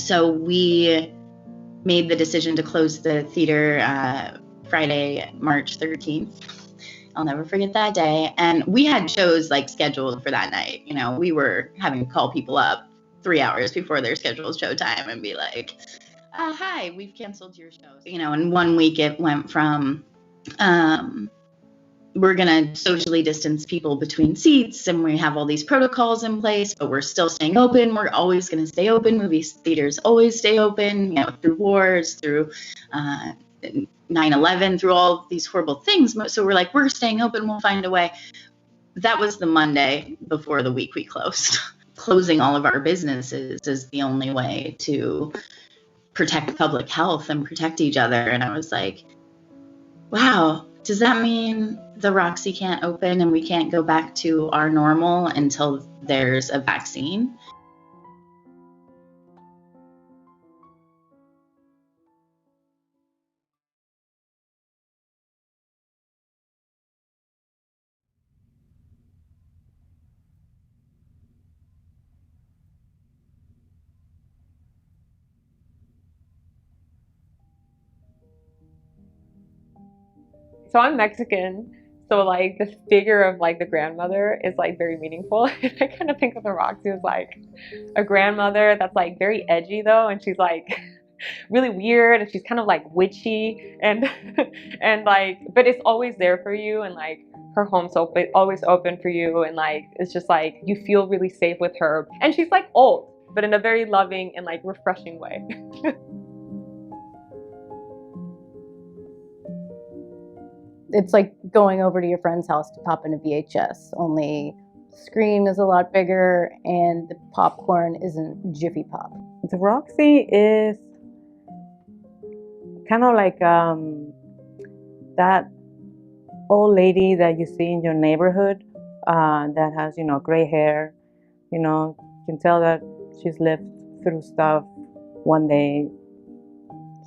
So we made the decision to close the theater Friday, March 13th. I'll never forget that day. And we had shows like scheduled for that night. You know, we were having to call people up 3 hours before their scheduled showtime and be like, hi, we've canceled your show. You know, in 1 week it went from we're going to socially distance people between seats and we have all these protocols in place, but we're still staying open. We're always going to stay open. Movie theaters always stay open, you know, through wars, through 9/11, through all these horrible things. So we're like, we're staying open. We'll find a way. That was the Monday before the week we closed. Closing all of our businesses is the only way to protect public health and protect each other. And I was like, wow, does that mean the Roxy can't open and we can't go back to our normal until there's a vaccine? So I'm Mexican, so like the figure of like the grandmother is like very meaningful. And I kind of think of the Roxy as like a grandmother that's like very edgy though, and she's like really weird, and she's kind of like witchy, and and like, but it's always there for you, and like her home's open, always open for you, and like it's just like you feel really safe with her, and she's like old, but in a very loving and like refreshing way. It's like going over to your friend's house to pop in a VHS, only the screen is a lot bigger and the popcorn isn't Jiffy Pop. The Roxy is kind of like that old lady that you see in your neighborhood that has, you know, gray hair. You know, you can tell that she's lived through stuff. One day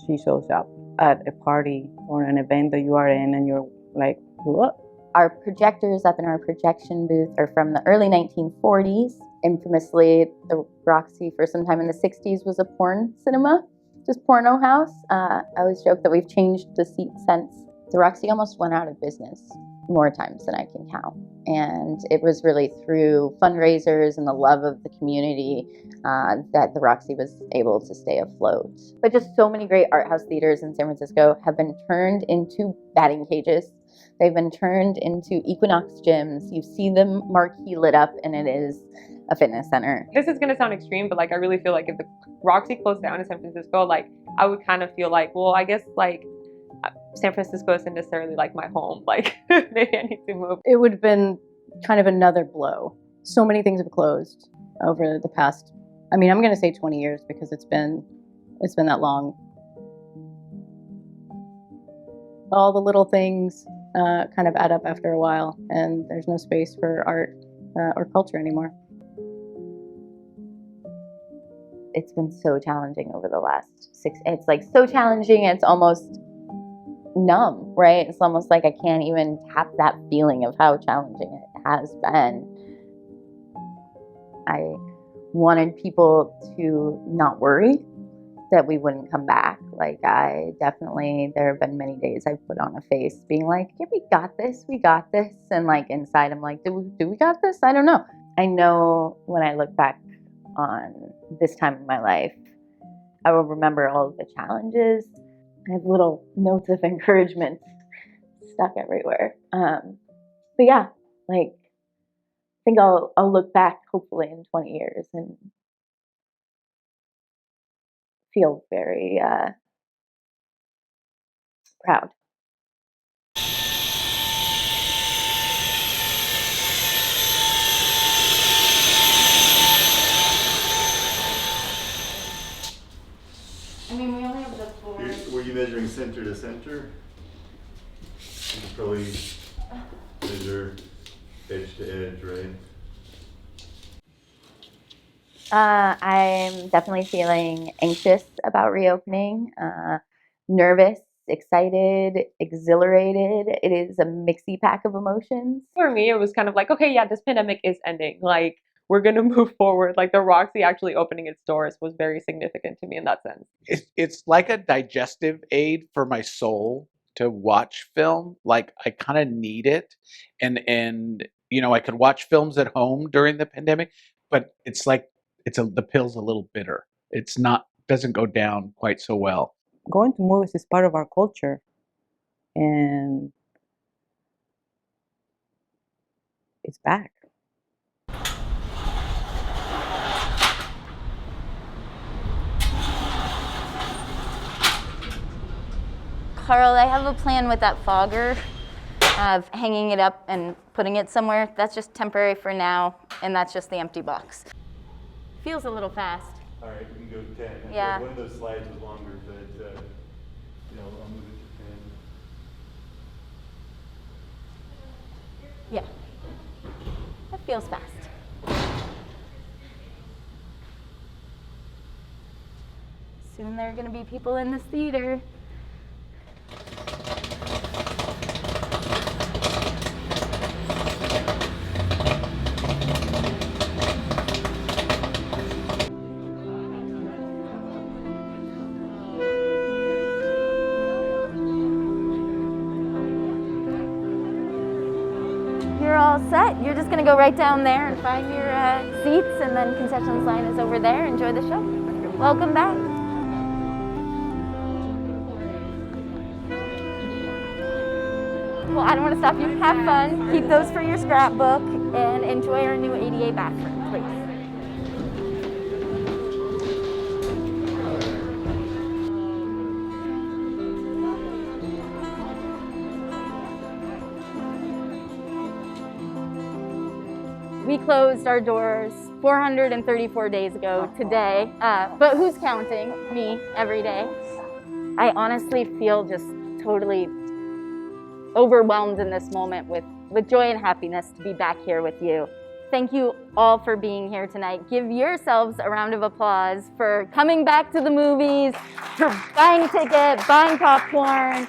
she shows up at a party or an event that you are in and you're like, what? Our projectors up in our projection booth are from the early 1940s. Infamously, the Roxy for some time in the 60s was a porn cinema, just porno house. I always joke that we've changed the seat since. The Roxy almost went out of business more times than I can count. And it was really through fundraisers and the love of the community that the Roxy was able to stay afloat. But just so many great art house theaters in San Francisco have been turned into batting cages. They've been turned into Equinox gyms. You see them marquee lit up and it is a fitness center. This is gonna sound extreme, but like I really feel like if the Roxy closed down in San Francisco, like I would kind of feel like, well, I guess like San Francisco isn't necessarily like my home. Like maybe I need to move. It would have been kind of another blow. So many things have closed over the past, I mean, I'm going to say 20 years because it's been that long. All the little things kind of add up after a while, and there's no space for art or culture anymore. It's been so challenging over the last 6. It's like so challenging. It's almost numb, right? It's almost like I can't even tap that feeling of how challenging it has been. I wanted people to not worry that we wouldn't come back. Like there have been many days I've put on a face being like, yeah, we got this. And like inside I'm like, do we got this? I don't know. I know when I look back on this time in my life, I will remember all of the challenges. I have little notes of encouragement stuck everywhere. But yeah, like I think I'll look back hopefully in 20 years and feel very proud. I mean, we only have the floor. Were you measuring center to center? You could probably measure edge to edge, right? I'm definitely feeling anxious about reopening, nervous, excited, exhilarated. It is a mixy pack of emotions. For me, it was kind of like, okay, yeah, this pandemic is ending. Like we're going to move forward. Like the Roxy actually opening its doors was very significant to me in that sense. It's like a digestive aid for my soul to watch film. Like I kind of need it, and you know, I could watch films at home during the pandemic, but it's like the pill's a little bitter. It's not doesn't go down quite so well. Going to movies is part of our culture, and it's back. Carl, I have a plan with that fogger of hanging it up and putting it somewhere. That's just temporary for now, and that's just the empty box. Feels a little fast. All right, we can go 10. Yeah. One of those slides was longer, but I'll move it to 10. Yeah, that feels fast. Soon there are gonna be people in this theater. You're all set. You're just gonna go right down there and find your seats, and then concessions line is over there. Enjoy the show. Welcome back. Well, I don't want to stop you. Have fun. Keep those for your scrapbook, and enjoy our new ADA bathroom, please. We closed our doors 434 days ago today, but who's counting? Me, every day. I honestly feel just totally overwhelmed in this moment with joy and happiness to be back here with you. Thank you all for being here tonight. Give yourselves a round of applause for coming back to the movies, for buying tickets, buying popcorn.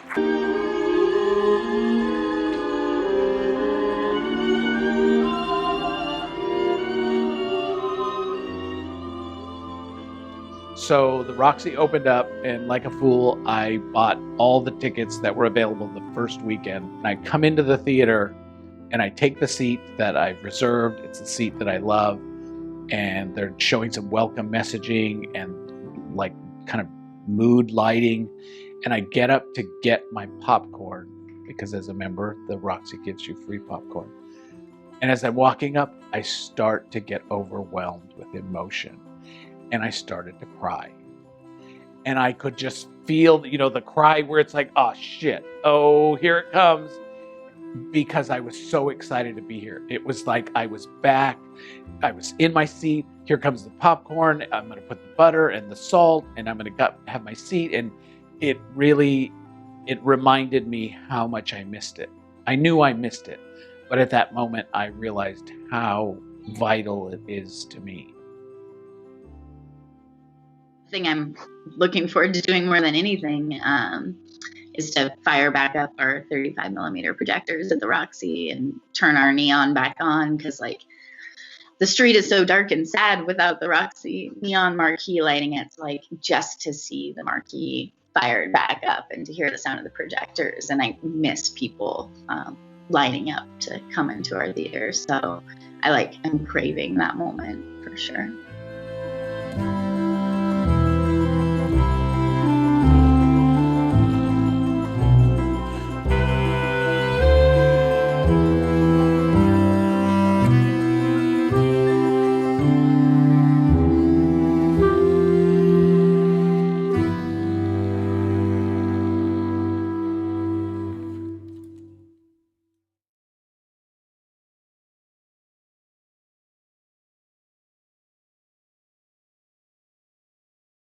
So the Roxy opened up, and like a fool, I bought all the tickets that were available the first weekend. And I come into the theater, and I take the seat that I've reserved. It's a seat that I love, and they're showing some welcome messaging and like kind of mood lighting. And I get up to get my popcorn because as a member, the Roxy gives you free popcorn. And as I'm walking up, I start to get overwhelmed with emotion. And I started to cry. And I could just feel, the cry where it's like, oh shit, oh, here it comes. Because I was so excited to be here. It was like I was back. I was in my seat. Here comes the popcorn. I'm going to put the butter and the salt, and I'm going to have my seat. And it reminded me how much I missed it. I knew I missed it. But at that moment, I realized how vital it is to me. Thing I'm looking forward to doing more than anything is to fire back up our 35 millimeter projectors at the Roxy and turn our neon back on, because like the street is so dark and sad without the Roxy neon marquee lighting. It's like just to see the marquee fired back up and to hear the sound of the projectors, and I miss people lighting up to come into our theater. So I'm craving that moment for sure.